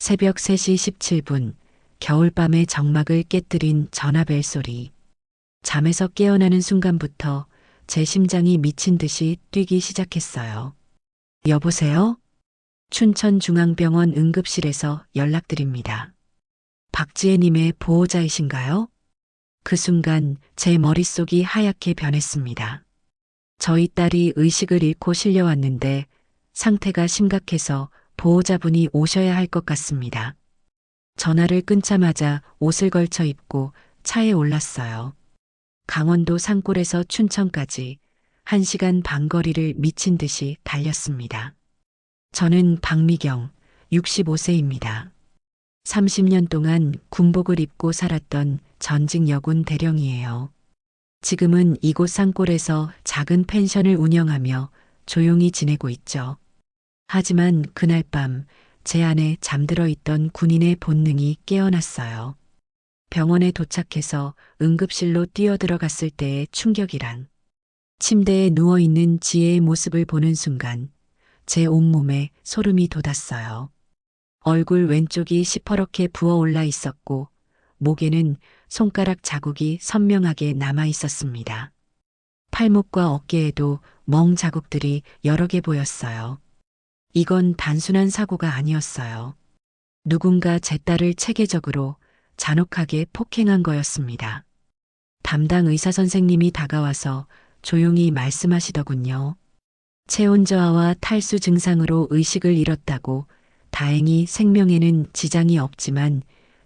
새벽 3시 17분, 겨울밤의 정막을 깨뜨린 전화벨 소리. 잠에서 깨어나는 순간부터 제 심장이 미친 듯이 뛰기 시작했어요. 여보세요? 춘천중앙병원 응급실에서 연락드립니다. 박지혜님의 보호자이신가요? 그 순간 제 머릿속이 하얗게 변했습니다. 저희 딸이 의식을 잃고 실려왔는데 상태가 심각해서 보호자분이 오셔야 할 것 같습니다. 전화를 끊자마자 옷을 걸쳐 입고 차에 올랐어요. 강원도 산골에서 춘천까지 1시간 반 거리를 미친 듯이 달렸습니다. 저는 박미경, 65세입니다. 30년 동안 군복을 입고 살았던 전직 여군 대령이에요. 지금은 이곳 산골에서 작은 펜션을 운영하며 조용히 지내고 있죠. 하지만 그날 밤 제 안에 잠들어 있던 군인의 본능이 깨어났어요. 병원에 도착해서 응급실로 뛰어들어갔을 때의 충격이란, 침대에 누워있는 지혜의 모습을 보는 순간 제 온몸에 소름이 돋았어요. 얼굴 왼쪽이 시퍼렇게 부어올라 있었고 목에는 손가락 자국이 선명하게 남아 있었습니다. 팔목과 어깨에도 멍 자국들이 여러 개 보였어요. 이건 단순한 사고가 아니었어요. 누군가 제 딸을 체계적으로 잔혹하게 폭행한 거였습니다. 담당 의사 선생님이 다가와서 조용히 말씀하시더군요. 체온 저하와 탈수 증상으로 의식을 잃었다고. 다행히 생명에는 지장이 없지만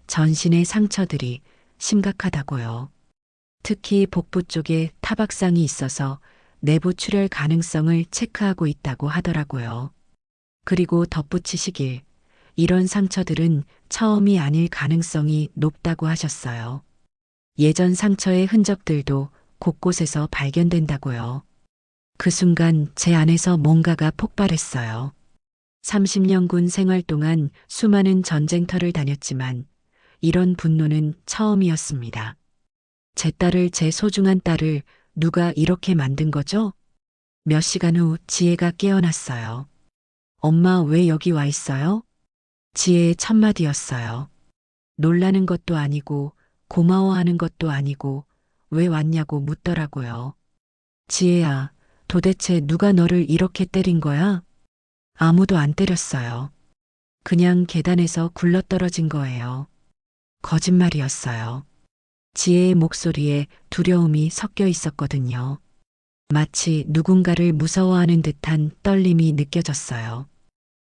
전신의 상처들이 심각하다고요. 특히 복부 쪽에 타박상이 있어서 내부 출혈 가능성을 체크하고 있다고 하더라고요. 그리고 덧붙이시길, 이런 상처들은 처음이 아닐 가능성이 높다고 하셨어요. 예전 상처의 흔적들도 곳곳에서 발견된다고요. 그 순간 제 안에서 뭔가가 폭발했어요. 30년 군 생활 동안 수많은 전쟁터를 다녔지만 이런 분노는 처음이었습니다. 제 딸을, 제 소중한 딸을 누가 이렇게 만든 거죠? 몇 시간 후 지혜가 깨어났어요. 엄마, 왜 여기 와 있어요? 지혜의 첫 마디였어요. 놀라는 것도 아니고 고마워하는 것도 아니고 왜 왔냐고 묻더라고요. 지혜야, 도대체 누가 너를 이렇게 때린 거야? 아무도 안 때렸어요. 그냥 계단에서 굴러떨어진 거예요. 거짓말이었어요. 지혜의 목소리에 두려움이 섞여 있었거든요. 마치 누군가를 무서워하는 듯한 떨림이 느껴졌어요.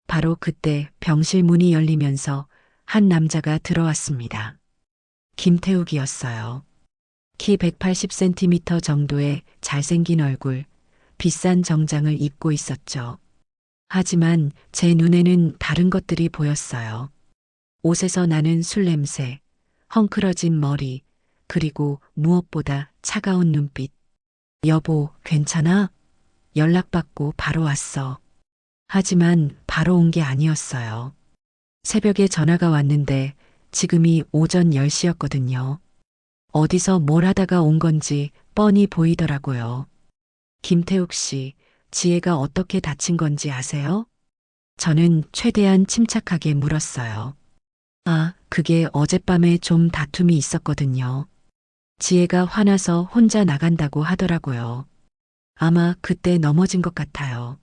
바로 그때 병실 문이 열리면서 한 남자가 들어왔습니다. 김태욱이었어요. 키 180cm 정도의 잘생긴 얼굴, 비싼 정장을 입고 있었죠. 하지만 제 눈에는 다른 것들이 보였어요. 옷에서 나는 술 냄새, 헝클어진 머리, 그리고 무엇보다 차가운 눈빛. 여보, 괜찮아? 연락받고 바로 왔어. 하지만 바로 온 게 아니었어요. 새벽에 전화가 왔는데 지금이 오전 10시였거든요. 어디서 뭘 하다가 온 건지 뻔히 보이더라고요. 김태욱 씨, 지혜가 어떻게 다친 건지 아세요? 저는 최대한 침착하게 물었어요. 아, 그게 어젯밤에 좀 다툼이 있었거든요. 지혜가 화나서 혼자 나간다고 하더라고요. 아마 그때 넘어진 것 같아요.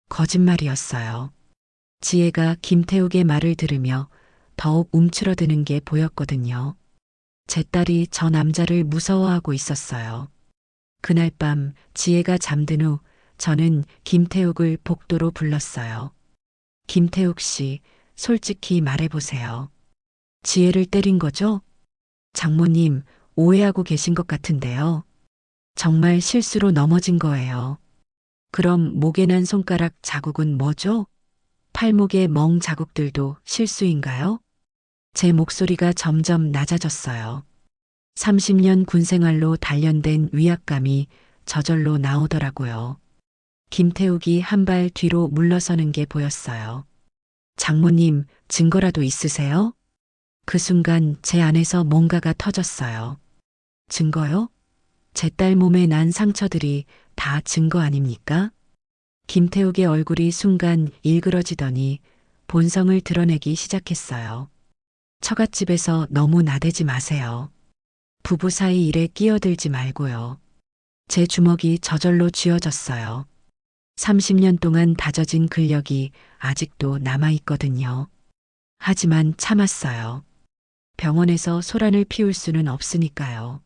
거짓말이었어요. 지혜가 김태욱의 말을 들으며 더욱 움츠러드는 게 보였거든요. 제 딸이 저 남자를 무서워하고 있었어요. 그날 밤 지혜가 잠든 후 저는 김태욱을 복도로 불렀어요. 김태욱 씨, 솔직히 말해보세요. 지혜를 때린 거죠? 장모님, 오해하고 계신 것 같은데요. 정말 실수로 넘어진 거예요. 그럼 목에 난 손가락 자국은 뭐죠? 팔목의 멍 자국들도 실수인가요? 제 목소리가 점점 낮아졌어요. 30년 군 생활로 단련된 위압감이 저절로 나오더라고요. 김태욱이 한 발 뒤로 물러서는 게 보였어요. 장모님, 증거라도 있으세요? 그 순간 제 안에서 뭔가가 터졌어요. 증거요? 제 딸 몸에 난 상처들이 다 증거 아닙니까? 김태욱의 얼굴이 순간 일그러지더니 본성을 드러내기 시작했어요. 처갓집에서 너무 나대지 마세요. 부부 사이 일에 끼어들지 말고요. 제 주먹이 저절로 쥐어졌어요. 30년 동안 다져진 근력이 아직도 남아있거든요. 하지만 참았어요. 병원에서 소란을 피울 수는 없으니까요.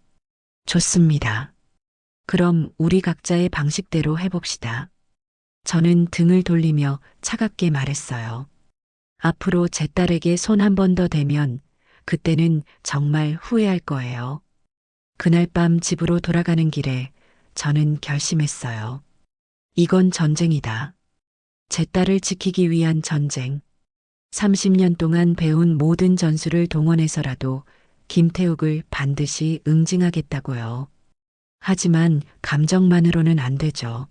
좋습니다. 그럼 우리 각자의 방식대로 해봅시다. 저는 등을 돌리며 차갑게 말했어요. 앞으로 제 딸에게 손 한 번 더 대면 그때는 정말 후회할 거예요. 그날 밤 집으로 돌아가는 길에 저는 결심했어요. 이건 전쟁이다. 제 딸을 지키기 위한 전쟁. 30년 동안 배운 모든 전술을 동원해서라도 김태욱을 반드시 응징하겠다고요. 하지만 감정만으로는 안 되죠.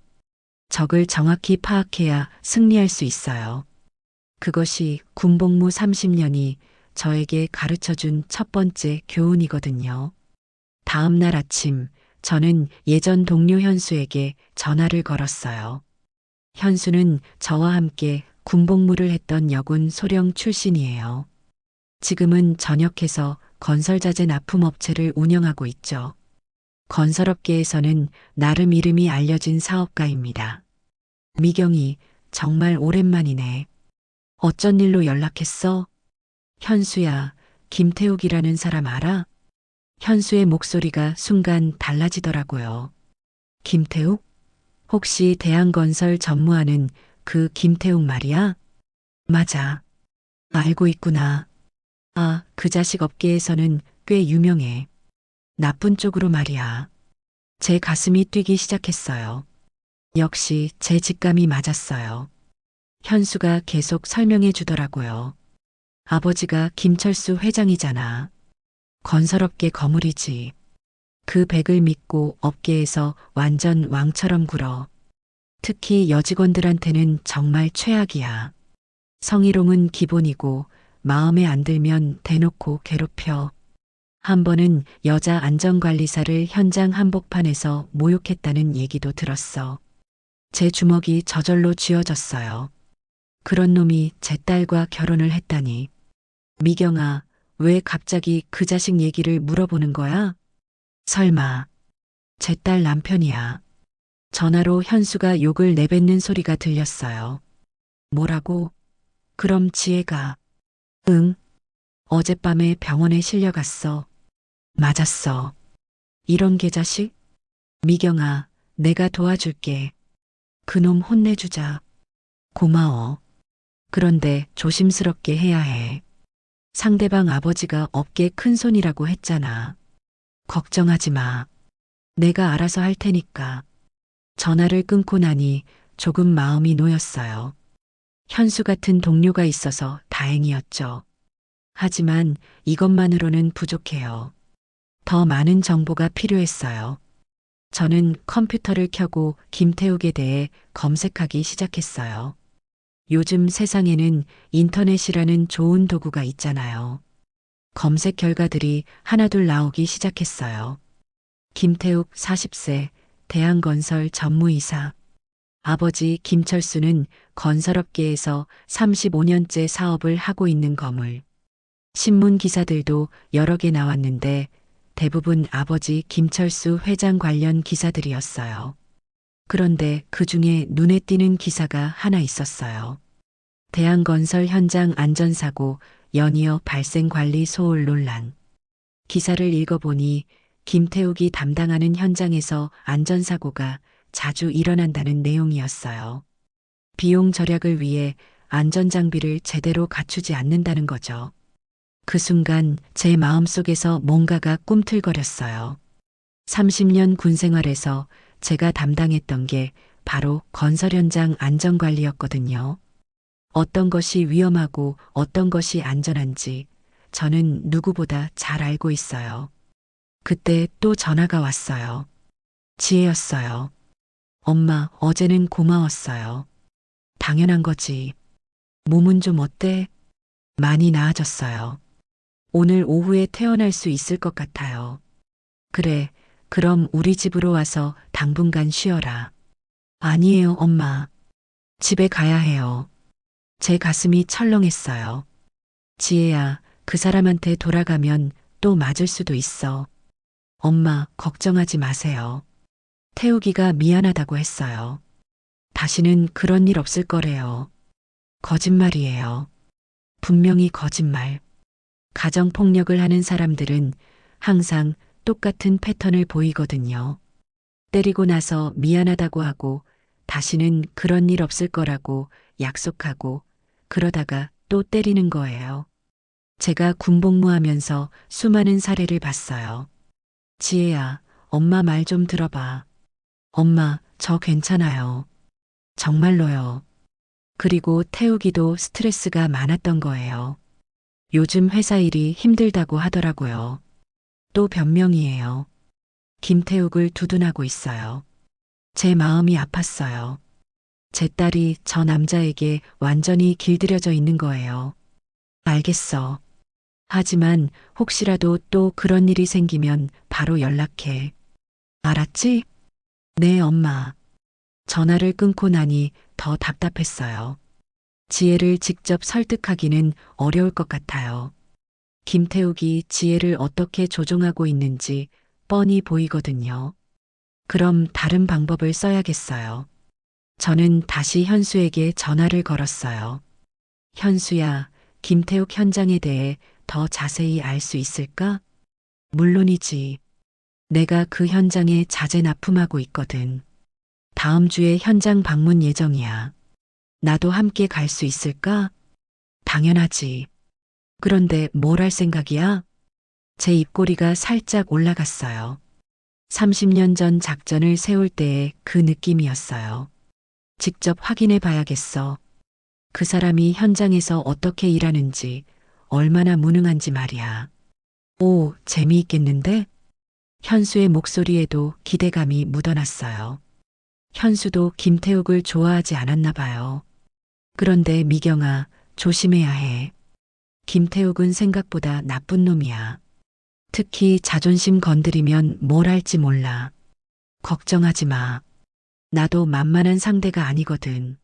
적을 정확히 파악해야 승리할 수 있어요. 그것이 군복무 30년이 저에게 가르쳐준 첫 번째 교훈이거든요. 다음 날 아침, 저는 예전 동료 현수에게 전화를 걸었어요. 현수는 저와 함께 군복무를 했던 여군 소령 출신이에요. 지금은 전역해서 건설자재 납품업체를 운영하고 있죠. 건설업계에서는 나름 이름이 알려진 사업가입니다. 미경이 정말 오랜만이네. 어쩐 일로 연락했어? 현수야, 김태욱이라는 사람 알아? 현수의 목소리가 순간 달라지더라고요. 김태욱? 혹시 대한건설 전무하는 그 김태욱 말이야? 맞아. 알고 있구나. 아, 그 자식 업계에서는 꽤 유명해. 나쁜 쪽으로 말이야. 제 가슴이 뛰기 시작했어요. 역시 제 직감이 맞았어요. 현수가 계속 설명해 주더라고요. 아버지가 김철수 회장이잖아. 건설업계 거물이지. 그 백을 믿고 업계에서 완전 왕처럼 굴어. 특히 여직원들한테는 정말 최악이야. 성희롱은 기본이고 마음에 안 들면 대놓고 괴롭혀. 한 번은 여자 안전관리사를 현장 한복판에서 모욕했다는 얘기도 들었어. 제 주먹이 저절로 쥐어졌어요. 그런 놈이 제 딸과 결혼을 했다니. 미경아, 왜 갑자기 그 자식 얘기를 물어보는 거야? 설마, 제 딸 남편이야. 전화로 현수가 욕을 내뱉는 소리가 들렸어요. 뭐라고? 그럼 지혜가, 응, 어젯밤에 병원에 실려갔어. 맞았어. 이런 개자식? 미경아, 내가 도와줄게. 그놈 혼내주자. 고마워. 그런데 조심스럽게 해야 해. 상대방 아버지가 업계 큰손이라고 했잖아. 걱정하지 마. 내가 알아서 할 테니까. 전화를 끊고 나니 조금 마음이 놓였어요. 현수 같은 동료가 있어서 다행이었죠. 하지만 이것만으로는 부족해요. 더 많은 정보가 필요했어요. 저는 컴퓨터를 켜고 김태욱에 대해 검색하기 시작했어요. 요즘 세상에는 인터넷이라는 좋은 도구가 있잖아요. 검색 결과들이 하나둘 나오기 시작했어요. 김태욱 40세, 대한건설 전무이사. 아버지 김철수는 건설업계에서 35년째 사업을 하고 있는 거물. 신문 기사들도 여러 개 나왔는데 대부분 아버지 김철수 회장 관련 기사들이었어요. 그런데 그 중에 눈에 띄는 기사가 하나 있었어요. 대한건설 현장 안전사고 연이어 발생 관리 소홀 논란. 기사를 읽어보니 김태욱이 담당하는 현장에서 안전사고가 자주 일어난다는 내용이었어요. 비용 절약을 위해 안전장비를 제대로 갖추지 않는다는 거죠. 그 순간 제 마음속에서 뭔가가 꿈틀거렸어요. 30년 군 생활에서 제가 담당했던 게 바로 건설 현장 안전관리였거든요. 어떤 것이 위험하고 어떤 것이 안전한지 저는 누구보다 잘 알고 있어요. 그때 또 전화가 왔어요. 지혜였어요. 엄마, 어제는 고마웠어요. 당연한 거지. 몸은 좀 어때? 많이 나아졌어요. 오늘 오후에 퇴원할 수 있을 것 같아요. 그래, 그럼 우리 집으로 와서 당분간 쉬어라. 아니에요, 엄마. 집에 가야 해요. 제 가슴이 철렁했어요. 지혜야, 그 사람한테 돌아가면 또 맞을 수도 있어. 엄마, 걱정하지 마세요. 태우기가 미안하다고 했어요. 다시는 그런 일 없을 거래요. 거짓말이에요. 분명히 거짓말. 가정폭력을 하는 사람들은 항상 똑같은 패턴을 보이거든요. 때리고 나서 미안하다고 하고 다시는 그런 일 없을 거라고 약속하고 그러다가 또 때리는 거예요. 제가 군복무하면서 수많은 사례를 봤어요. 지혜야, 엄마 말 좀 들어봐. 엄마, 저 괜찮아요. 정말로요. 그리고 태우기도 스트레스가 많았던 거예요. 요즘 회사 일이 힘들다고 하더라고요. 또 변명이에요. 김태욱을 두둔하고 있어요. 제 마음이 아팠어요. 제 딸이 저 남자에게 완전히 길들여져 있는 거예요. 알겠어. 하지만 혹시라도 또 그런 일이 생기면 바로 연락해. 알았지? 네, 엄마. 전화를 끊고 나니 더 답답했어요. 지혜를 직접 설득하기는 어려울 것 같아요. 김태욱이 지혜를 어떻게 조종하고 있는지 뻔히 보이거든요. 그럼 다른 방법을 써야겠어요. 저는 다시 현수에게 전화를 걸었어요. 현수야, 김태욱 현장에 대해 더 자세히 알 수 있을까? 물론이지. 내가 그 현장에 자재 납품하고 있거든. 다음 주에 현장 방문 예정이야. 나도 함께 갈 수 있을까? 당연하지. 그런데 뭘 할 생각이야? 제 입꼬리가 살짝 올라갔어요. 30년 전 작전을 세울 때의 그 느낌이었어요. 직접 확인해 봐야겠어. 그 사람이 현장에서 어떻게 일하는지, 얼마나 무능한지 말이야. 오, 재미있겠는데? 현수의 목소리에도 기대감이 묻어났어요. 현수도 김태욱을 좋아하지 않았나 봐요. 그런데 미경아, 조심해야 해. 김태욱은 생각보다 나쁜 놈이야. 특히 자존심 건드리면 뭘 할지 몰라. 걱정하지 마. 나도 만만한 상대가 아니거든.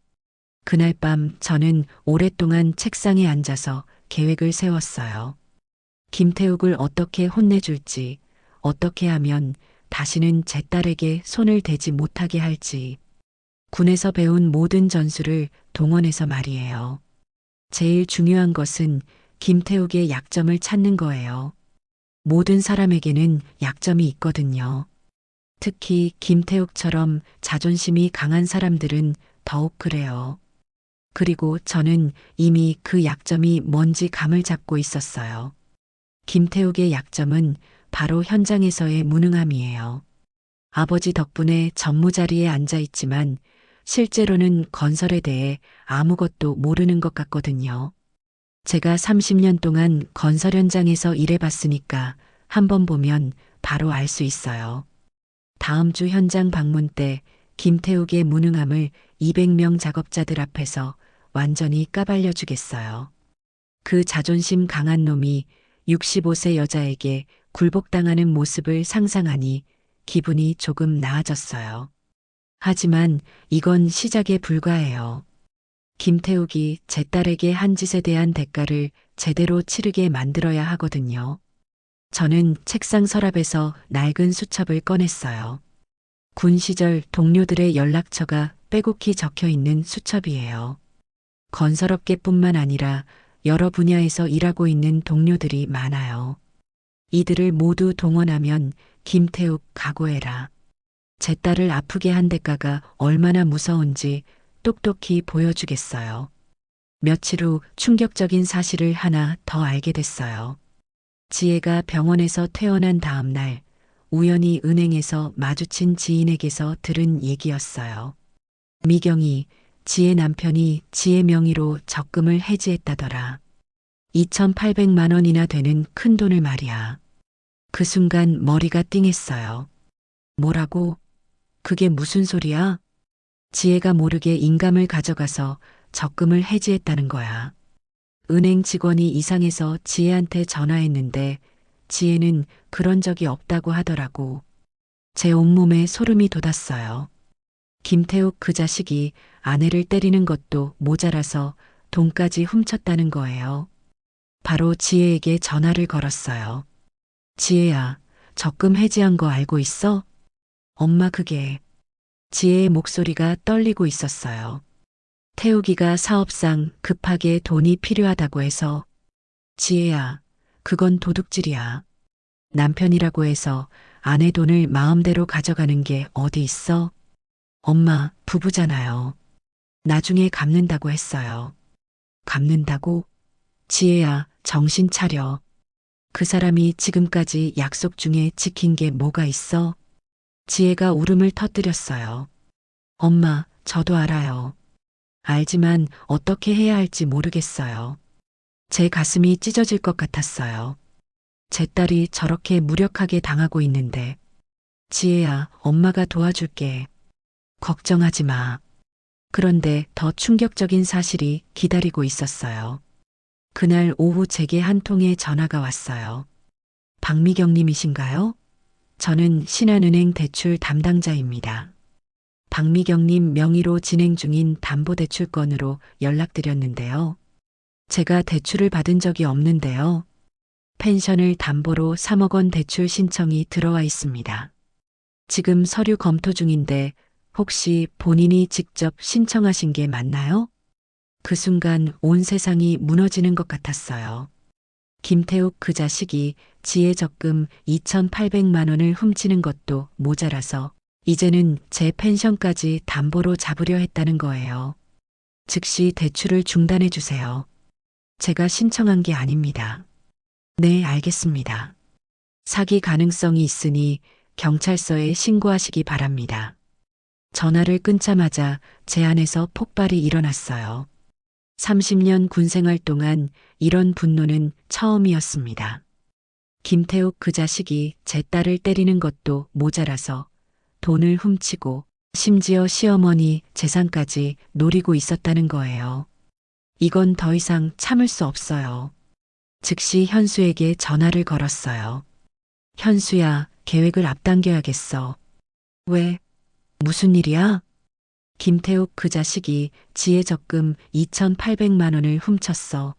그날 밤 저는 오랫동안 책상에 앉아서 계획을 세웠어요. 김태욱을 어떻게 혼내줄지, 어떻게 하면 다시는 제 딸에게 손을 대지 못하게 할지, 군에서 배운 모든 전술을 동원해서 말이에요. 제일 중요한 것은 김태욱의 약점을 찾는 거예요. 모든 사람에게는 약점이 있거든요. 특히 김태욱처럼 자존심이 강한 사람들은 더욱 그래요. 그리고 저는 이미 그 약점이 뭔지 감을 잡고 있었어요. 김태욱의 약점은 바로 현장에서의 무능함이에요. 아버지 덕분에 전무자리에 앉아 있지만 실제로는 건설에 대해 아무것도 모르는 것 같거든요. 제가 30년 동안 건설 현장에서 일해봤으니까 한번 보면 바로 알 수 있어요. 다음 주 현장 방문 때 김태욱의 무능함을 200명 작업자들 앞에서 완전히 까발려 주겠어요. 그 자존심 강한 놈이 65세 여자에게 굴복당하는 모습을 상상하니 기분이 조금 나아졌어요. 하지만 이건 시작에 불과해요. 김태욱이 제 딸에게 한 짓에 대한 대가를 제대로 치르게 만들어야 하거든요. 저는 책상 서랍에서 낡은 수첩을 꺼냈어요. 군 시절 동료들의 연락처가 빼곡히 적혀 있는 수첩이에요. 건설업계뿐만 아니라 여러 분야에서 일하고 있는 동료들이 많아요. 이들을 모두 동원하면 김태욱 각오해라. 제 딸을 아프게 한 대가가 얼마나 무서운지 똑똑히 보여주겠어요. 며칠 후 충격적인 사실을 하나 더 알게 됐어요. 지혜가 병원에서 퇴원한 다음 날 우연히 은행에서 마주친 지인에게서 들은 얘기였어요. 미경이 지혜 남편이 지혜 명의로 적금을 해지했다더라. 2,800만 원이나 되는 큰 돈을 말이야. 그 순간 머리가 띵했어요. 뭐라고? 그게 무슨 소리야? 지혜가 모르게 인감을 가져가서 적금을 해지했다는 거야. 은행 직원이 이상해서 지혜한테 전화했는데 지혜는 그런 적이 없다고 하더라고. 제 온몸에 소름이 돋았어요. 김태욱 그 자식이 아내를 때리는 것도 모자라서 돈까지 훔쳤다는 거예요. 바로 지혜에게 전화를 걸었어요. 지혜야, 적금 해지한 거 알고 있어? 엄마 그게. 지혜의 목소리가 떨리고 있었어요. 태우기가 사업상 급하게 돈이 필요하다고 해서. 지혜야, 그건 도둑질이야. 남편이라고 해서 아내 돈을 마음대로 가져가는 게 어디 있어? 엄마, 부부잖아요. 나중에 갚는다고 했어요. 갚는다고? 지혜야, 정신 차려. 그 사람이 지금까지 약속 중에 지킨 게 뭐가 있어? 지혜가 울음을 터뜨렸어요. 엄마, 저도 알아요. 알지만 어떻게 해야 할지 모르겠어요. 제 가슴이 찢어질 것 같았어요. 제 딸이 저렇게 무력하게 당하고 있는데. 지혜야, 엄마가 도와줄게. 걱정하지 마. 그런데 더 충격적인 사실이 기다리고 있었어요. 그날 오후 제게 한 통의 전화가 왔어요. 박미경님이신가요? 저는 신한은행 대출 담당자입니다. 박미경님 명의로 진행 중인 담보대출 건으로 연락드렸는데요. 제가 대출을 받은 적이 없는데요. 펜션을 담보로 3억 원 대출 신청이 들어와 있습니다. 지금 서류 검토 중인데 혹시 본인이 직접 신청하신 게 맞나요? 그 순간 온 세상이 무너지는 것 같았어요. 김태욱 그 자식이 지혜 적금 2,800만 원을 훔치는 것도 모자라서 이제는 제 펜션까지 담보로 잡으려 했다는 거예요. 즉시 대출을 중단해 주세요. 제가 신청한 게 아닙니다. 네, 알겠습니다. 사기 가능성이 있으니 경찰서에 신고하시기 바랍니다. 전화를 끊자마자 제 안에서 폭발이 일어났어요. 30년 군 생활 동안 이런 분노는 처음이었습니다. 김태욱 그 자식이 제 딸을 때리는 것도 모자라서 돈을 훔치고 심지어 시어머니 재산까지 노리고 있었다는 거예요. 이건 더 이상 참을 수 없어요. 즉시 현수에게 전화를 걸었어요. 현수야, 계획을 앞당겨야겠어. 왜? 무슨 일이야? 김태욱 그 자식이 지혜 적금 2,800만 원을 훔쳤어.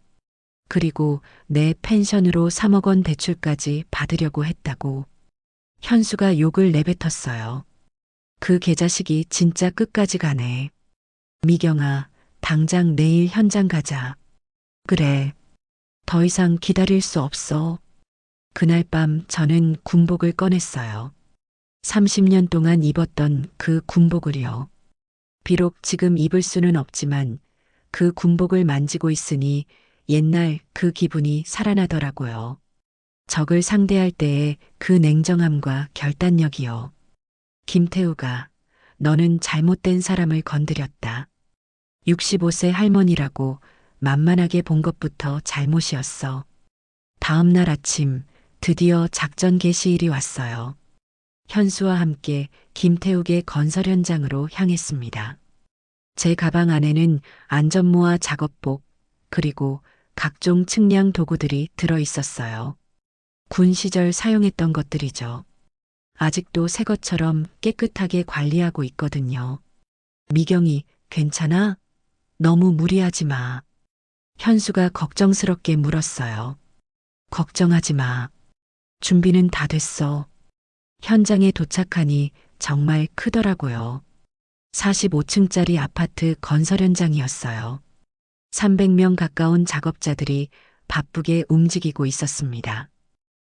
그리고 내 펜션으로 3억 원 대출까지 받으려고 했다고. 현수가 욕을 내뱉었어요. 그 개자식이 진짜 끝까지 가네. 미경아, 당장 내일 현장 가자. 그래. 더 이상 기다릴 수 없어. 그날 밤 저는 군복을 꺼냈어요. 30년 동안 입었던 그 군복을요. 비록 지금 입을 수는 없지만 그 군복을 만지고 있으니 옛날 그 기분이 살아나더라고요. 적을 상대할 때의 그 냉정함과 결단력이요. 김태우가, 너는 잘못된 사람을 건드렸다. 65세 할머니라고 만만하게 본 것부터 잘못이었어. 다음 날 아침 드디어 작전 개시일이 왔어요. 현수와 함께 김태욱의 건설 현장으로 향했습니다. 제 가방 안에는 안전모와 작업복, 그리고 각종 측량 도구들이 들어 있었어요. 군 시절 사용했던 것들이죠. 아직도 새 것처럼 깨끗하게 관리하고 있거든요. 미경이, 괜찮아? 너무 무리하지 마. 현수가 걱정스럽게 물었어요. 걱정하지 마. 준비는 다 됐어. 현장에 도착하니 정말 크더라고요. 45층짜리 아파트 건설 현장이었어요. 300명 가까운 작업자들이 바쁘게 움직이고 있었습니다.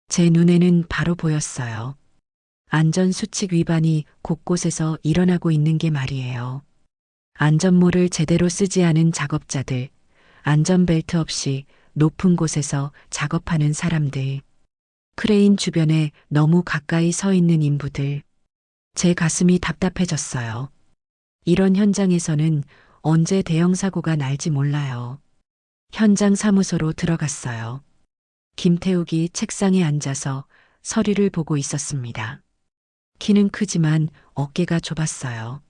제 눈에는 바로 보였어요. 안전수칙 위반이 곳곳에서 일어나고 있는 게 말이에요. 안전모를 제대로 쓰지 않은 작업자들, 안전벨트 없이 높은 곳에서 작업하는 사람들, 크레인 주변에 너무 가까이 서 있는 인부들. 제 가슴이 답답해졌어요. 이런 현장에서는 언제 대형 사고가 날지 몰라요. 현장 사무소로 들어갔어요. 김태욱이 책상에 앉아서 서류를 보고 있었습니다. 키는 크지만 어깨가 좁았어요.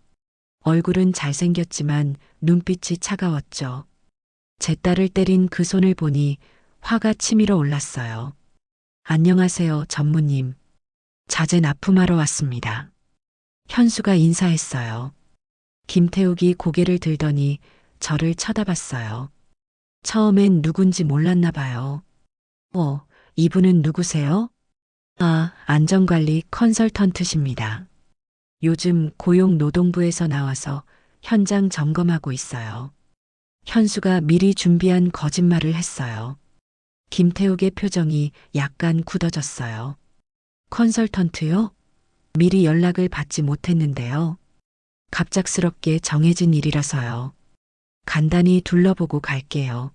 얼굴은 잘생겼지만 눈빛이 차가웠죠. 제 딸을 때린 그 손을 보니 화가 치밀어 올랐어요. 안녕하세요, 전무님. 자재 납품하러 왔습니다. 현수가 인사했어요. 김태욱이 고개를 들더니 저를 쳐다봤어요. 처음엔 누군지 몰랐나 봐요. 이분은 누구세요? 아, 안전관리 컨설턴트십니다. 요즘 고용노동부에서 나와서 현장 점검하고 있어요. 현수가 미리 준비한 거짓말을 했어요. 김태욱의 표정이 약간 굳어졌어요. 컨설턴트요? 미리 연락을 받지 못했는데요. 갑작스럽게 정해진 일이라서요. 간단히 둘러보고 갈게요.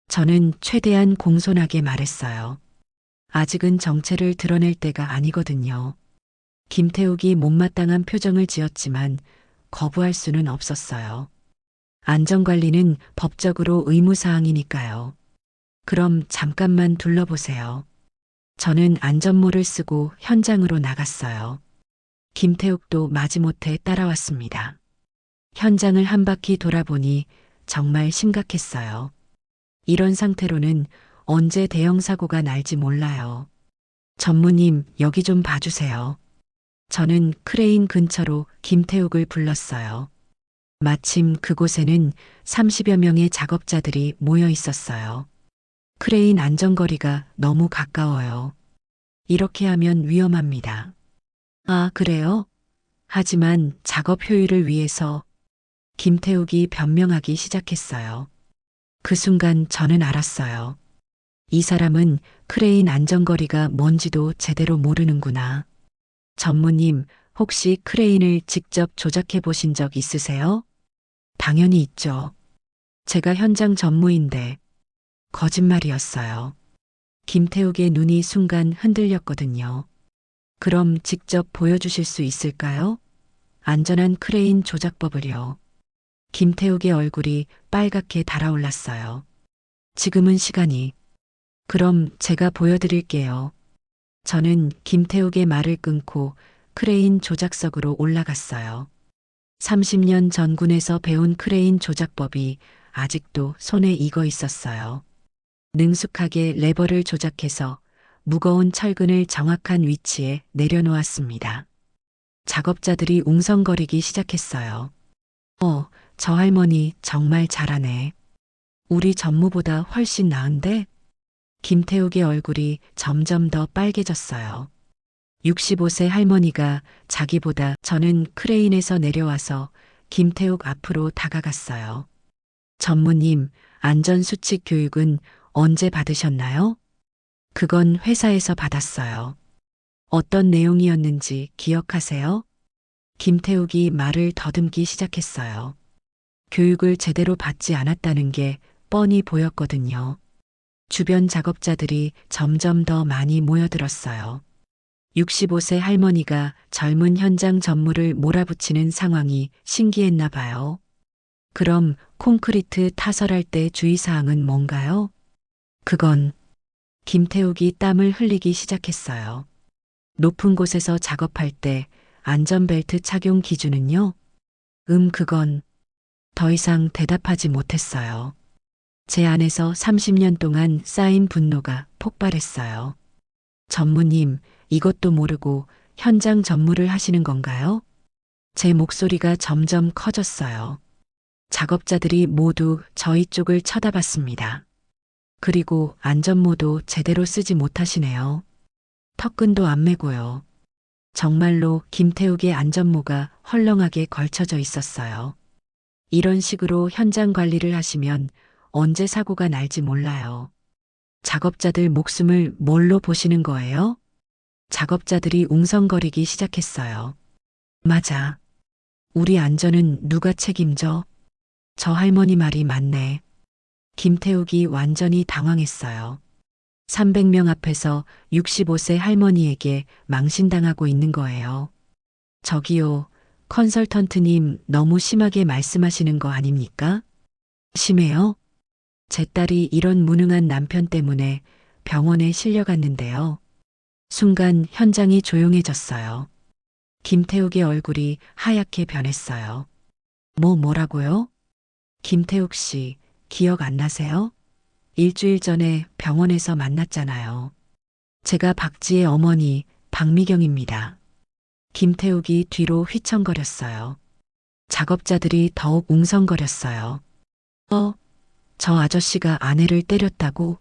저는 최대한 공손하게 말했어요. 아직은 정체를 드러낼 때가 아니거든요. 김태욱이 못마땅한 표정을 지었지만 거부할 수는 없었어요. 안전관리는 법적으로 의무사항이니까요. 그럼 잠깐만 둘러보세요. 저는 안전모를 쓰고 현장으로 나갔어요. 김태욱도 마지못해 따라왔습니다. 현장을 한 바퀴 돌아보니 정말 심각했어요. 이런 상태로는 언제 대형 사고가 날지 몰라요. 전무님, 여기 좀 봐주세요. 저는 크레인 근처로 김태욱을 불렀어요. 마침 그곳에는 30여 명의 작업자들이 모여 있었어요. 크레인 안전거리가 너무 가까워요. 이렇게 하면 위험합니다. 아, 그래요? 하지만 작업 효율을 위해서 김태욱이 변명하기 시작했어요. 그 순간 저는 알았어요. 이 사람은 크레인 안전거리가 뭔지도 제대로 모르는구나. 전무님, 혹시 크레인을 직접 조작해 보신 적 있으세요? 당연히 있죠. 제가 현장 전무인데 거짓말이었어요. 김태욱의 눈이 순간 흔들렸거든요. 그럼 직접 보여주실 수 있을까요? 안전한 크레인 조작법을요. 김태욱의 얼굴이 빨갛게 달아올랐어요. 지금은 시간이. 그럼 제가 보여드릴게요. 저는 김태욱의 말을 끊고 크레인 조작석으로 올라갔어요. 30년 전 군에서 배운 크레인 조작법이 아직도 손에 익어 있었어요. 능숙하게 레버를 조작해서 무거운 철근을 정확한 위치에 내려놓았습니다. 작업자들이 웅성거리기 시작했어요. 저 할머니 정말 잘하네. 우리 전무보다 훨씬 나은데? 김태욱의 얼굴이 점점 더 빨개졌어요. 65세 할머니가 자기보다 저는 크레인에서 내려와서 김태욱 앞으로 다가갔어요. 전무님, 안전수칙 교육은 언제 받으셨나요? 그건 회사에서 받았어요. 어떤 내용이었는지 기억하세요? 김태욱이 말을 더듬기 시작했어요. 교육을 제대로 받지 않았다는 게 뻔히 보였거든요. 주변 작업자들이 점점 더 많이 모여들었어요. 65세 할머니가 젊은 현장 전무를 몰아붙이는 상황이 신기했나 봐요. 그럼 콘크리트 타설할 때 주의사항은 뭔가요? 그건 김태욱이 땀을 흘리기 시작했어요. 높은 곳에서 작업할 때 안전벨트 착용 기준은요? 그건 더 이상 대답하지 못했어요. 제 안에서 30년 동안 쌓인 분노가 폭발했어요. 전무님, 이것도 모르고 현장 전무를 하시는 건가요? 제 목소리가 점점 커졌어요. 작업자들이 모두 저희 쪽을 쳐다봤습니다. 그리고 안전모도 제대로 쓰지 못하시네요. 턱끈도 안 매고요. 정말로 김태욱의 안전모가 헐렁하게 걸쳐져 있었어요. 이런 식으로 현장 관리를 하시면 언제 사고가 날지 몰라요. 작업자들 목숨을 뭘로 보시는 거예요? 작업자들이 웅성거리기 시작했어요. 맞아. 우리 안전은 누가 책임져? 저 할머니 말이 맞네. 김태욱이 완전히 당황했어요. 300명 앞에서 65세 할머니에게 망신당하고 있는 거예요. 저기요, 컨설턴트님 너무 심하게 말씀하시는 거 아닙니까? 심해요? 제 딸이 이런 무능한 남편 때문에 병원에 실려갔는데요. 순간 현장이 조용해졌어요. 김태욱의 얼굴이 하얗게 변했어요. 뭐라고요? 김태욱 씨, 기억 안 나세요? 일주일 전에 병원에서 만났잖아요. 제가 박지의 어머니 박미경입니다. 김태욱이 뒤로 휘청거렸어요. 작업자들이 더욱 웅성거렸어요. 저 아저씨가 아내를 때렸다고?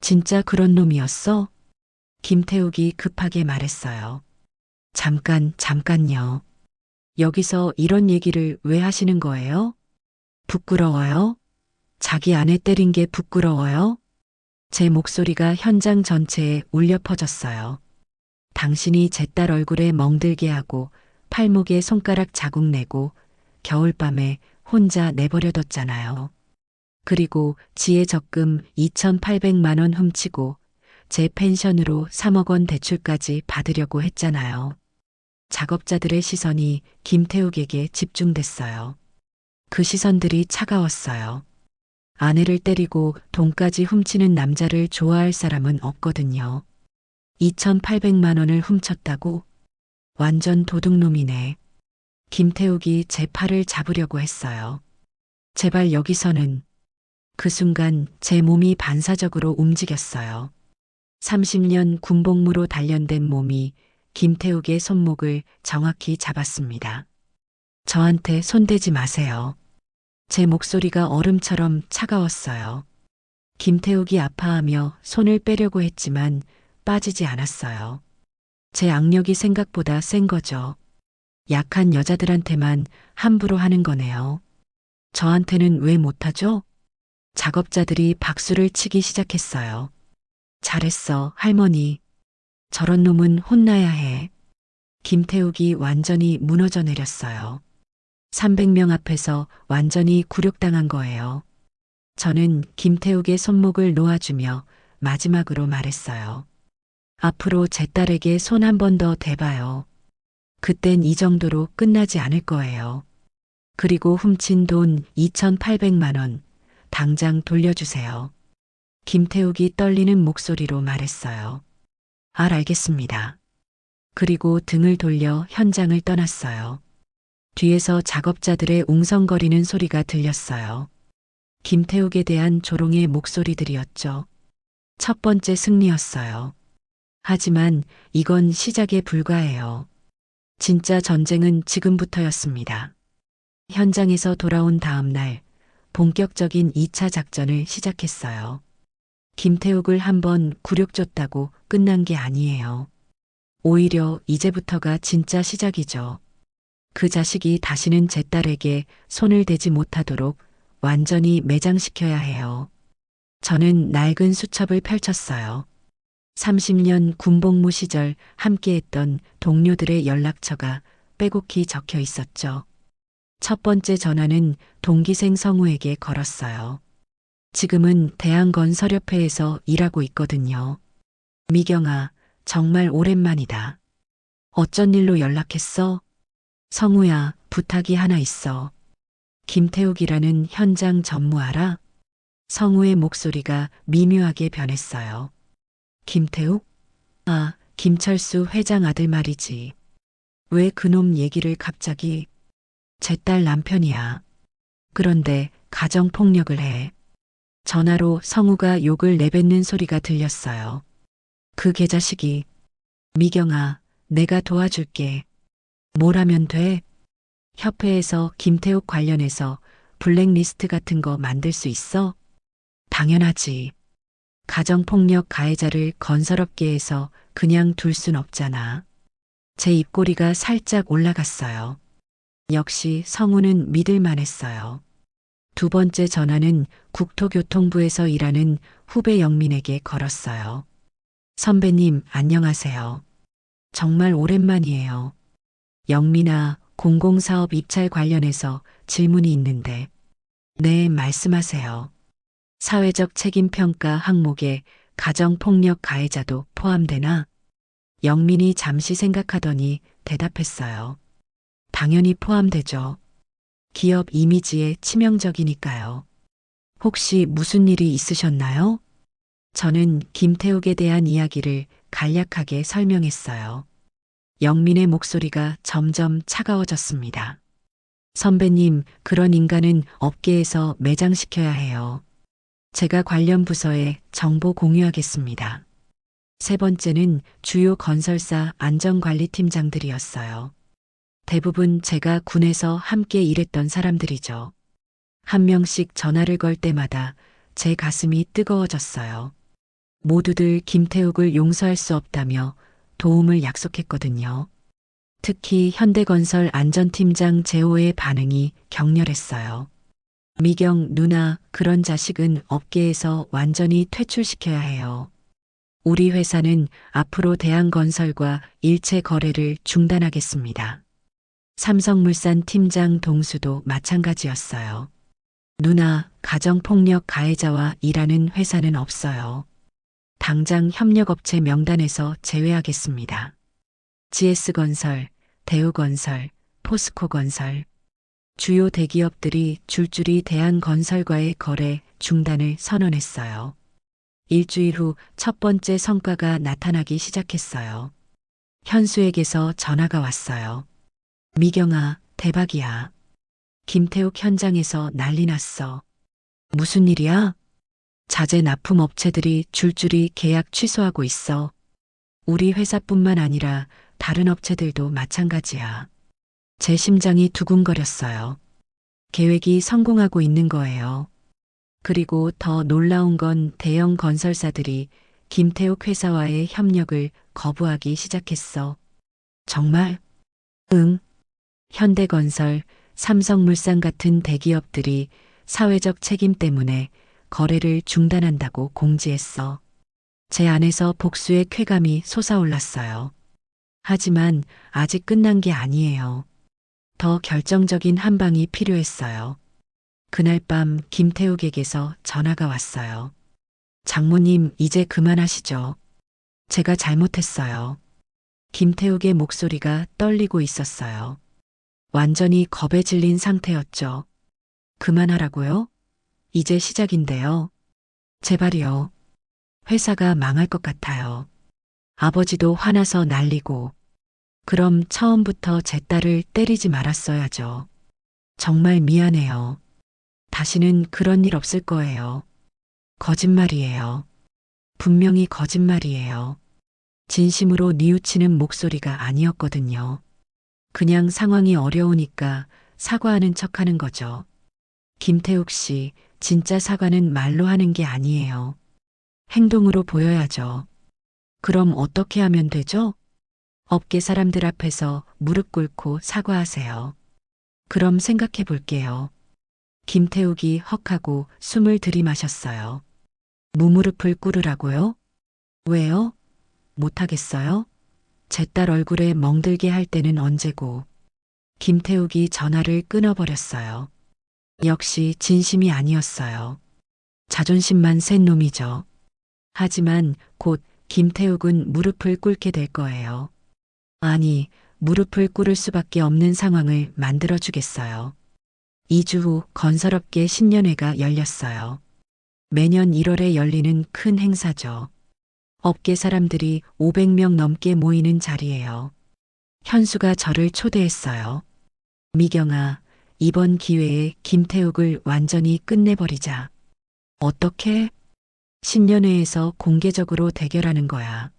진짜 그런 놈이었어? 김태욱이 급하게 말했어요. 잠깐요. 여기서 이런 얘기를 왜 하시는 거예요? 부끄러워요? 자기 아내 때린 게 부끄러워요? 제 목소리가 현장 전체에 울려 퍼졌어요. 당신이 제 딸 얼굴에 멍들게 하고 팔목에 손가락 자국 내고 겨울밤에 혼자 내버려뒀잖아요. 그리고 지혜 적금 2,800만 원 훔치고 제 펜션으로 3억 원 대출까지 받으려고 했잖아요. 작업자들의 시선이 김태욱에게 집중됐어요. 그 시선들이 차가웠어요. 아내를 때리고 돈까지 훔치는 남자를 좋아할 사람은 없거든요. 2,800만 원을 훔쳤다고? 완전 도둑놈이네. 김태욱이 제 팔을 잡으려고 했어요. 제발 여기서는. 그 순간 제 몸이 반사적으로 움직였어요. 30년 군복무로 단련된 몸이 김태욱의 손목을 정확히 잡았습니다. 저한테 손대지 마세요. 제 목소리가 얼음처럼 차가웠어요. 김태욱이 아파하며 손을 빼려고 했지만 빠지지 않았어요. 제 악력이 생각보다 센 거죠. 약한 여자들한테만 함부로 하는 거네요. 저한테는 왜 못하죠? 작업자들이 박수를 치기 시작했어요. 잘했어, 할머니. 저런 놈은 혼나야 해. 김태욱이 완전히 무너져 내렸어요. 300명 앞에서 완전히 굴욕당한 거예요. 저는 김태욱의 손목을 놓아주며 마지막으로 말했어요. 앞으로 제 딸에게 손 한 번 더 대봐요. 그땐 이 정도로 끝나지 않을 거예요. 그리고 훔친 돈 2,800만 원 당장 돌려주세요. 김태욱이 떨리는 목소리로 말했어요. 알겠습니다. 그리고 등을 돌려 현장을 떠났어요. 뒤에서 작업자들의 웅성거리는 소리가 들렸어요. 김태욱에 대한 조롱의 목소리들이었죠. 첫 번째 승리였어요. 하지만 이건 시작에 불과해요. 진짜 전쟁은 지금부터였습니다. 현장에서 돌아온 다음 날 본격적인 2차 작전을 시작했어요. 김태욱을 한번 굴욕줬다고 끝난 게 아니에요. 오히려 이제부터가 진짜 시작이죠. 그 자식이 다시는 제 딸에게 손을 대지 못하도록 완전히 매장시켜야 해요. 저는 낡은 수첩을 펼쳤어요. 30년 군복무 시절 함께했던 동료들의 연락처가 빼곡히 적혀 있었죠. 첫 번째 전화는 동기생 성우에게 걸었어요. 지금은 대한건설협회에서 일하고 있거든요. 미경아, 정말 오랜만이다. 어쩐 일로 연락했어? 성우야, 부탁이 하나 있어. 김태욱이라는 현장 전무 알아? 성우의 목소리가 미묘하게 변했어요. 김태욱? 아, 김철수 회장 아들 말이지. 왜 그놈 얘기를 갑자기? 제 딸 남편이야. 그런데 가정폭력을 해. 전화로 성우가 욕을 내뱉는 소리가 들렸어요. 그 개자식이. 미경아, 내가 도와줄게. 뭘 하면 돼? 협회에서 김태욱 관련해서 블랙리스트 같은 거 만들 수 있어? 당연하지. 가정폭력 가해자를 건설업계에서 그냥 둘 순 없잖아. 제 입꼬리가 살짝 올라갔어요. 역시 성우는 믿을만 했어요. 두 번째 전화는 국토교통부에서 일하는 후배 영민에게 걸었어요. 선배님, 안녕하세요. 정말 오랜만이에요. 영민아, 공공사업 입찰 관련해서 질문이 있는데. 네, 말씀하세요. 사회적 책임평가 항목에 가정폭력 가해자도 포함되나? 영민이 잠시 생각하더니 대답했어요. 당연히 포함되죠. 기업 이미지에 치명적이니까요. 혹시 무슨 일이 있으셨나요? 저는 김태욱에 대한 이야기를 간략하게 설명했어요. 영민의 목소리가 점점 차가워졌습니다. 선배님, 그런 인간은 업계에서 매장시켜야 해요. 제가 관련 부서에 정보 공유하겠습니다. 세 번째는 주요 건설사 안전관리팀장들이었어요. 대부분 제가 군에서 함께 일했던 사람들이죠. 한 명씩 전화를 걸 때마다 제 가슴이 뜨거워졌어요. 모두들 김태욱을 용서할 수 없다며 도움을 약속했거든요. 특히 현대건설 안전팀장 제호의 반응이 격렬했어요. 미경 누나, 그런 자식은 업계에서 완전히 퇴출시켜야 해요. 우리 회사는 앞으로 대한건설과 일체 거래를 중단하겠습니다. 삼성물산 팀장 동수도 마찬가지였어요. 누나, 가정폭력 가해자와 일하는 회사는 없어요. 당장 협력업체 명단에서 제외하겠습니다. GS건설, 대우건설, 포스코건설, 주요 대기업들이 줄줄이 대한건설과의 거래 중단을 선언했어요. 일주일 후 첫 번째 성과가 나타나기 시작했어요. 현수에게서 전화가 왔어요. 미경아, 대박이야. 김태욱 현장에서 난리 났어. 무슨 일이야? 자재 납품 업체들이 줄줄이 계약 취소하고 있어. 우리 회사뿐만 아니라 다른 업체들도 마찬가지야. 제 심장이 두근거렸어요. 계획이 성공하고 있는 거예요. 그리고 더 놀라운 건 대형 건설사들이 김태욱 회사와의 협력을 거부하기 시작했어. 정말? 응. 현대건설, 삼성물산 같은 대기업들이 사회적 책임 때문에 거래를 중단한다고 공지했어. 제 안에서 복수의 쾌감이 솟아올랐어요. 하지만 아직 끝난 게 아니에요. 더 결정적인 한 방이 필요했어요. 그날 밤 김태욱에게서 전화가 왔어요. 장모님, 이제 그만하시죠. 제가 잘못했어요. 김태욱의 목소리가 떨리고 있었어요. 완전히 겁에 질린 상태였죠. 그만하라고요? 이제 시작인데요. 제발이요. 회사가 망할 것 같아요. 아버지도 화나서 난리고. 그럼 처음부터 제 딸을 때리지 말았어야죠. 정말 미안해요. 다시는 그런 일 없을 거예요. 거짓말이에요. 분명히 거짓말이에요. 진심으로 뉘우치는 목소리가 아니었거든요. 그냥 상황이 어려우니까 사과하는 척 하는 거죠. 김태욱 씨, 진짜 사과는 말로 하는 게 아니에요. 행동으로 보여야죠. 그럼 어떻게 하면 되죠? 업계 사람들 앞에서 무릎 꿇고 사과하세요. 그럼 생각해 볼게요. 김태욱이 헉하고 숨을 들이마셨어요. 무무릎을 꿇으라고요? 왜요? 못하겠어요? 제 딸 얼굴에 멍들게 할 때는 언제고. 김태욱이 전화를 끊어버렸어요. 역시 진심이 아니었어요. 자존심만 센 놈이죠. 하지만 곧 김태욱은 무릎을 꿇게 될 거예요. 아니, 무릎을 꿇을 수밖에 없는 상황을 만들어주겠어요. 2주 후 건설업계 신년회가 열렸어요. 매년 1월에 열리는 큰 행사죠. 업계 사람들이 500명 넘게 모이는 자리예요. 현수가 저를 초대했어요. 미경아, 이번 기회에 김태욱을 완전히 끝내버리자. 어떻게? 신년회에서 공개적으로 대결하는 거야.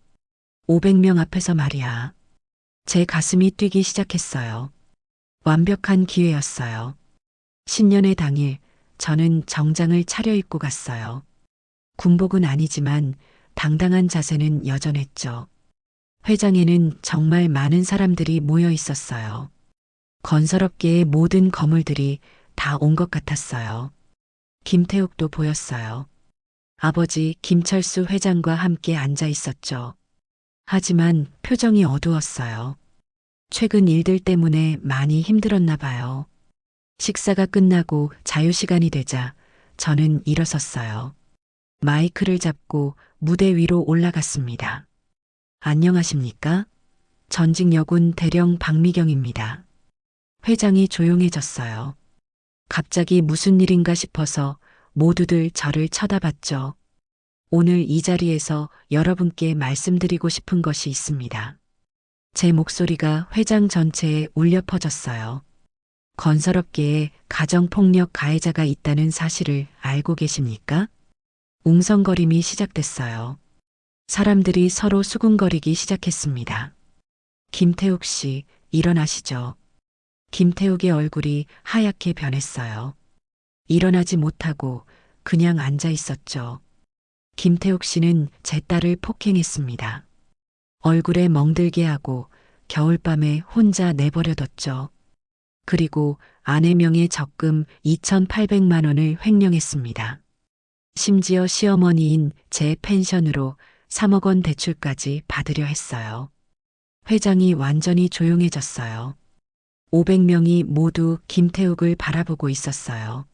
500명 앞에서 말이야. 제 가슴이 뛰기 시작했어요. 완벽한 기회였어요. 신년회 당일 저는 정장을 차려입고 갔어요. 군복은 아니지만 당당한 자세는 여전했죠. 회장에는 정말 많은 사람들이 모여 있었어요. 건설업계의 모든 거물들이 다 온 것 같았어요. 김태욱도 보였어요. 아버지 김철수 회장과 함께 앉아 있었죠. 하지만 표정이 어두웠어요. 최근 일들 때문에 많이 힘들었나 봐요. 식사가 끝나고 자유시간이 되자 저는 일어섰어요. 마이크를 잡고 무대 위로 올라갔습니다. 안녕하십니까? 전직 여군 대령 박미경입니다. 회장이 조용해졌어요. 갑자기 무슨 일인가 싶어서 모두들 저를 쳐다봤죠. 오늘 이 자리에서 여러분께 말씀드리고 싶은 것이 있습니다. 제 목소리가 회장 전체에 울려 퍼졌어요. 건설업계에 가정폭력 가해자가 있다는 사실을 알고 계십니까? 웅성거림이 시작됐어요. 사람들이 서로 수군거리기 시작했습니다. 김태욱 씨, 일어나시죠. 김태욱의 얼굴이 하얗게 변했어요. 일어나지 못하고 그냥 앉아 있었죠. 김태욱 씨는 제 딸을 폭행했습니다. 얼굴에 멍들게 하고 겨울밤에 혼자 내버려뒀죠. 그리고 아내 명의 적금 2,800만 원을 횡령했습니다. 심지어 시어머니인 제 펜션으로 3억 원 대출까지 받으려 했어요. 회장이 완전히 조용해졌어요. 500명이 모두 김태욱을 바라보고 있었어요.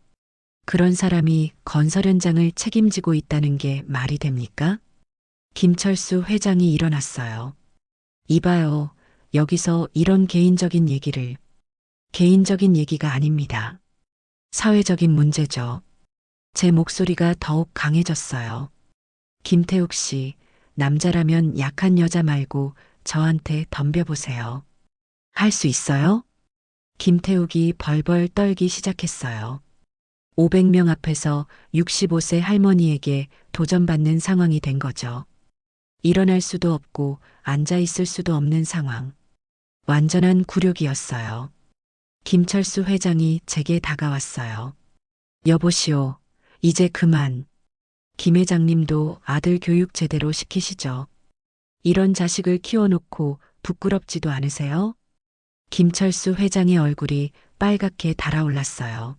그런 사람이 건설 현장을 책임지고 있다는 게 말이 됩니까? 김철수 회장이 일어났어요. 이봐요. 여기서 이런 개인적인 얘기를. 개인적인 얘기가 아닙니다. 사회적인 문제죠. 제 목소리가 더욱 강해졌어요. 김태욱 씨, 남자라면 약한 여자 말고 저한테 덤벼보세요. 할 수 있어요? 김태욱이 벌벌 떨기 시작했어요. 500명 앞에서 65세 할머니에게 도전받는 상황이 된 거죠. 일어날 수도 없고 앉아 있을 수도 없는 상황. 완전한 굴욕이었어요. 김철수 회장이 제게 다가왔어요. 여보시오, 이제 그만. 김 회장님도 아들 교육 제대로 시키시죠. 이런 자식을 키워놓고 부끄럽지도 않으세요? 김철수 회장의 얼굴이 빨갛게 달아올랐어요.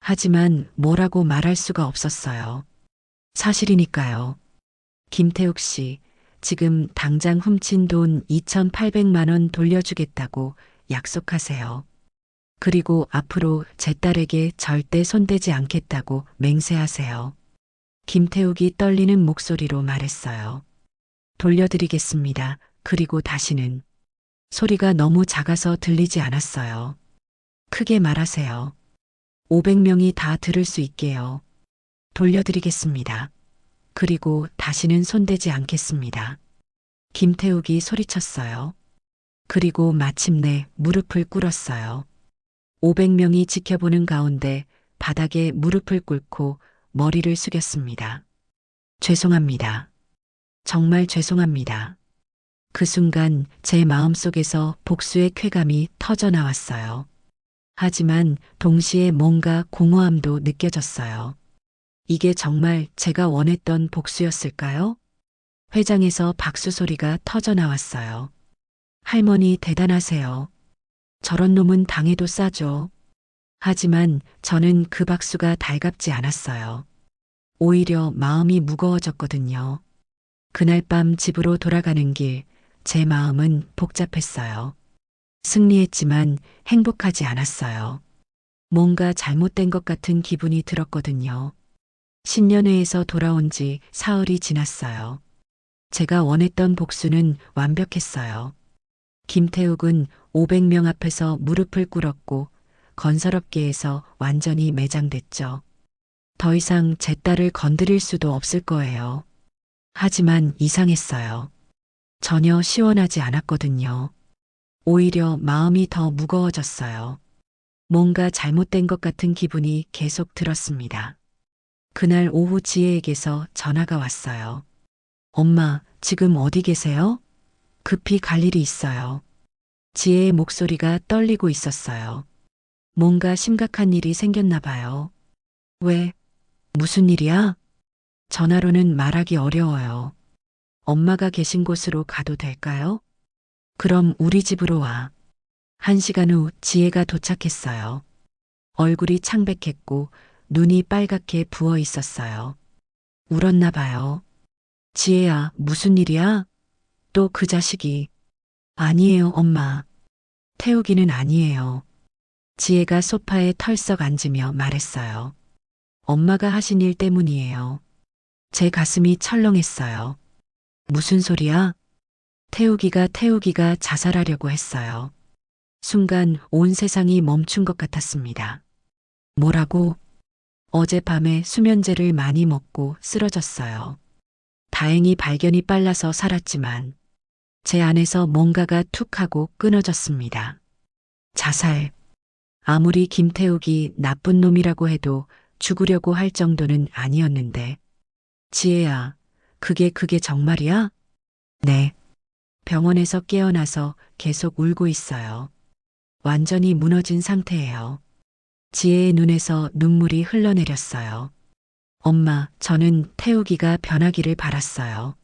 하지만 뭐라고 말할 수가 없었어요. 사실이니까요. 김태욱 씨, 지금 당장 훔친 돈 2,800만 원 돌려주겠다고 약속하세요. 그리고 앞으로 제 딸에게 절대 손대지 않겠다고 맹세하세요. 김태욱이 떨리는 목소리로 말했어요. 돌려드리겠습니다. 그리고 다시는. 소리가 너무 작아서 들리지 않았어요. 크게 말하세요. 500명이 다 들을 수 있게요. 돌려드리겠습니다. 그리고 다시는 손대지 않겠습니다. 김태욱이 소리쳤어요. 그리고 마침내 무릎을 꿇었어요. 500명이 지켜보는 가운데 바닥에 무릎을 꿇고 머리를 숙였습니다. 죄송합니다. 정말 죄송합니다. 그 순간 제 마음속에서 복수의 쾌감이 터져 나왔어요. 하지만 동시에 뭔가 공허함도 느껴졌어요. 이게 정말 제가 원했던 복수였을까요? 회장에서 박수 소리가 터져 나왔어요. 할머니 대단하세요. 저런 놈은 당해도 싸죠. 하지만 저는 그 박수가 달갑지 않았어요. 오히려 마음이 무거워졌거든요. 그날 밤 집으로 돌아가는 길, 제 마음은 복잡했어요. 승리했지만 행복하지 않았어요. 뭔가 잘못된 것 같은 기분이 들었거든요. 신년회에서 돌아온 지 사흘이 지났어요. 제가 원했던 복수는 완벽했어요. 김태욱은 500명 앞에서 무릎을 꿇었고 건설업계에서 완전히 매장됐죠. 더 이상 제 딸을 건드릴 수도 없을 거예요. 하지만 이상했어요. 전혀 시원하지 않았거든요. 오히려 마음이 더 무거워졌어요. 뭔가 잘못된 것 같은 기분이 계속 들었습니다. 그날 오후 지혜에게서 전화가 왔어요. 엄마, 지금 어디 계세요? 급히 갈 일이 있어요. 지혜의 목소리가 떨리고 있었어요. 뭔가 심각한 일이 생겼나 봐요. 왜? 무슨 일이야? 전화로는 말하기 어려워요. 엄마가 계신 곳으로 가도 될까요? 그럼 우리 집으로 와. 1시간 후 지혜가 도착했어요. 얼굴이 창백했고 눈이 빨갛게 부어 있었어요. 울었나 봐요. 지혜야, 무슨 일이야? 또 그 자식이. 아니에요, 엄마. 태우기는 아니에요. 지혜가 소파에 털썩 앉으며 말했어요. 엄마가 하신 일 때문이에요. 제 가슴이 철렁했어요. 무슨 소리야? 태우기가 자살하려고 했어요. 순간 온 세상이 멈춘 것 같았습니다. 뭐라고? 어젯밤에 수면제를 많이 먹고 쓰러졌어요. 다행히 발견이 빨라서 살았지만 제 안에서 뭔가가 툭 하고 끊어졌습니다. 자살. 아무리 김태욱이 나쁜 놈이라고 해도 죽으려고 할 정도는 아니었는데. 지혜야, 그게 정말이야? 네. 병원에서 깨어나서 계속 울고 있어요. 완전히 무너진 상태예요. 지혜의 눈에서 눈물이 흘러내렸어요. 엄마, 저는 태우기가 변하기를 바랐어요.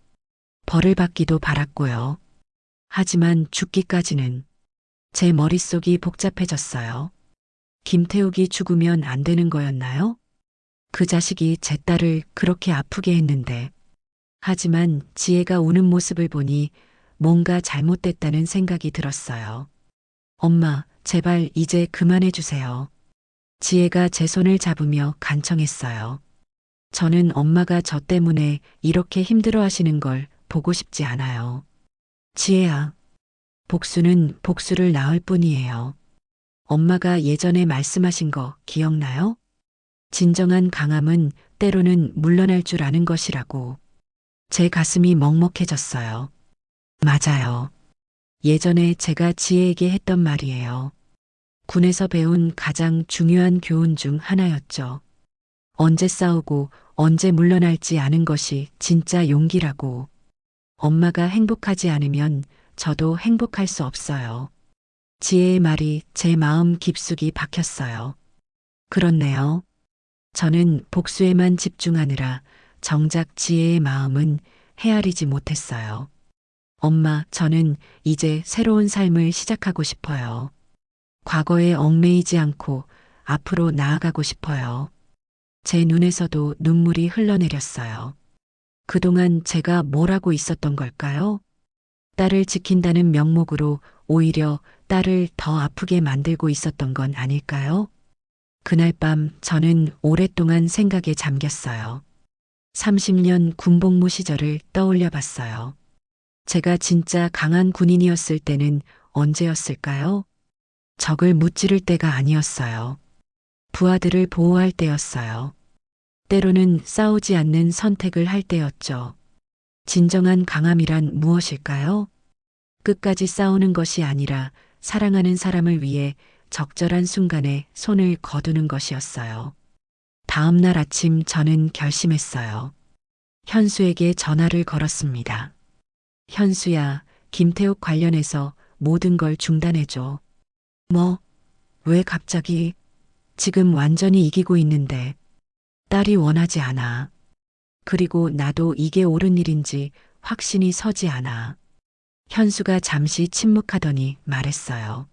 벌을 받기도 바랐고요. 하지만 죽기까지는 제 머릿속이 복잡해졌어요. 김태욱이 죽으면 안 되는 거였나요? 그 자식이 제 딸을 그렇게 아프게 했는데. 하지만 지혜가 우는 모습을 보니 뭔가 잘못됐다는 생각이 들었어요. 엄마, 제발 이제 그만해 주세요. 지혜가 제 손을 잡으며 간청했어요. 저는 엄마가 저 때문에 이렇게 힘들어 하시는 걸 보고 싶지 않아요. 지혜야, 복수는 복수를 낳을 뿐이에요. 엄마가 예전에 말씀하신 거 기억나요? 진정한 강함은 때로는 물러날 줄 아는 것이라고. 제 가슴이 먹먹해졌어요. 맞아요. 예전에 제가 지혜에게 했던 말이에요. 군에서 배운 가장 중요한 교훈 중 하나였죠. 언제 싸우고 언제 물러날지 아는 것이 진짜 용기라고. 엄마가 행복하지 않으면 저도 행복할 수 없어요. 지혜의 말이 제 마음 깊숙이 박혔어요. 그렇네요. 저는 복수에만 집중하느라 정작 지혜의 마음은 헤아리지 못했어요. 엄마, 저는 이제 새로운 삶을 시작하고 싶어요. 과거에 얽매이지 않고 앞으로 나아가고 싶어요. 제 눈에서도 눈물이 흘러내렸어요. 그동안 제가 뭘 하고 있었던 걸까요? 딸을 지킨다는 명목으로 오히려 딸을 더 아프게 만들고 있었던 건 아닐까요? 그날 밤 저는 오랫동안 생각에 잠겼어요. 30년 군복무 시절을 떠올려 봤어요. 제가 진짜 강한 군인이었을 때는 언제였을까요? 적을 무찌를 때가 아니었어요. 부하들을 보호할 때였어요. 때로는 싸우지 않는 선택을 할 때였죠. 진정한 강함이란 무엇일까요? 끝까지 싸우는 것이 아니라 사랑하는 사람을 위해 적절한 순간에 손을 거두는 것이었어요. 다음 날 아침 저는 결심했어요. 현수에게 전화를 걸었습니다. 현수야, 김태욱 관련해서 모든 걸 중단해줘. 뭐? 왜 갑자기? 지금 완전히 이기고 있는데. 딸이 원하지 않아. 그리고 나도 이게 옳은 일인지 확신이 서지 않아. 현수가 잠시 침묵하더니 말했어요.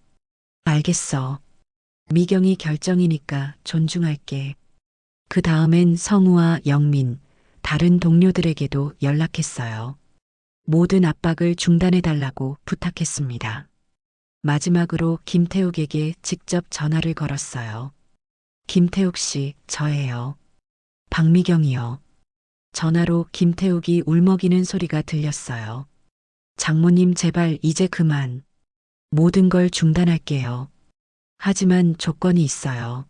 알겠어. 미경이 결정이니까 존중할게. 그 다음엔 성우와 영민, 다른 동료들에게도 연락했어요. 모든 압박을 중단해달라고 부탁했습니다. 마지막으로 김태욱에게 직접 전화를 걸었어요. 김태욱 씨, 저예요. 박미경이요. 전화로 김태욱이 울먹이는 소리가 들렸어요. 장모님 제발 이제 그만. 모든 걸 중단할게요. 하지만 조건이 있어요.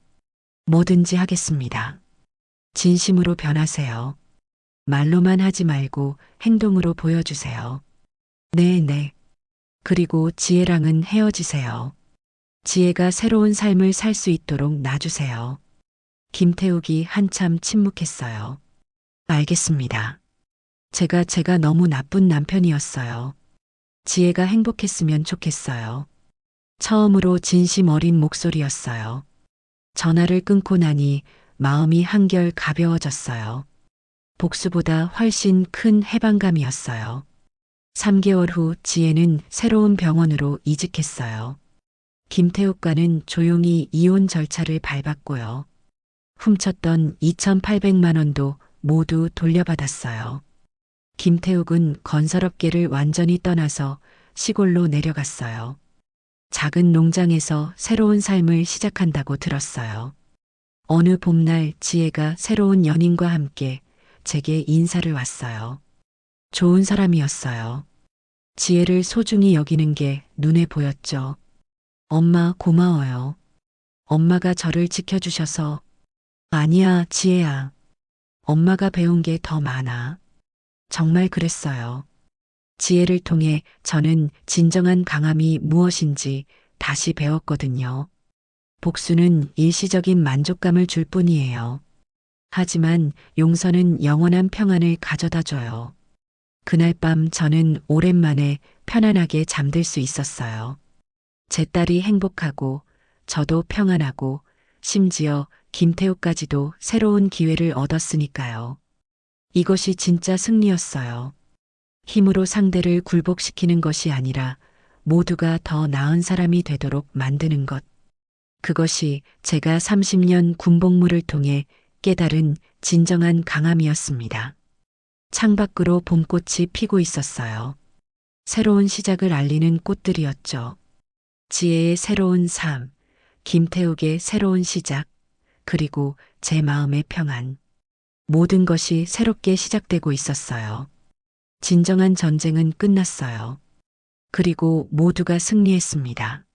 뭐든지 하겠습니다. 진심으로 변하세요. 말로만 하지 말고 행동으로 보여주세요. 네, 네. 그리고 지혜랑은 헤어지세요. 지혜가 새로운 삶을 살 수 있도록 놔주세요. 김태욱이 한참 침묵했어요. 알겠습니다. 제가 너무 나쁜 남편이었어요. 지혜가 행복했으면 좋겠어요. 처음으로 진심 어린 목소리였어요. 전화를 끊고 나니 마음이 한결 가벼워졌어요. 복수보다 훨씬 큰 해방감이었어요. 3개월 후 지혜는 새로운 병원으로 이직했어요. 김태욱과는 조용히 이혼 절차를 밟았고요. 훔쳤던 2,800만 원도 모두 돌려받았어요. 김태욱은 건설업계를 완전히 떠나서 시골로 내려갔어요. 작은 농장에서 새로운 삶을 시작한다고 들었어요. 어느 봄날 지혜가 새로운 연인과 함께 제게 인사를 왔어요. 좋은 사람이었어요. 지혜를 소중히 여기는 게 눈에 보였죠. 엄마 고마워요. 엄마가 저를 지켜주셔서. 아니야, 지혜야. 엄마가 배운 게 더 많아. 정말 그랬어요. 지혜를 통해 저는 진정한 강함이 무엇인지 다시 배웠거든요. 복수는 일시적인 만족감을 줄 뿐이에요. 하지만 용서는 영원한 평안을 가져다 줘요. 그날 밤 저는 오랜만에 편안하게 잠들 수 있었어요. 제 딸이 행복하고 저도 평안하고 심지어 김태우까지도 새로운 기회를 얻었으니까요. 이것이 진짜 승리였어요. 힘으로 상대를 굴복시키는 것이 아니라 모두가 더 나은 사람이 되도록 만드는 것. 그것이 제가 30년 군복무를 통해 깨달은 진정한 강함이었습니다. 창밖으로 봄꽃이 피고 있었어요. 새로운 시작을 알리는 꽃들이었죠. 지혜의 새로운 삶, 김태욱의 새로운 시작, 그리고 제 마음의 평안. 모든 것이 새롭게 시작되고 있었어요. 진정한 전쟁은 끝났어요. 그리고 모두가 승리했습니다.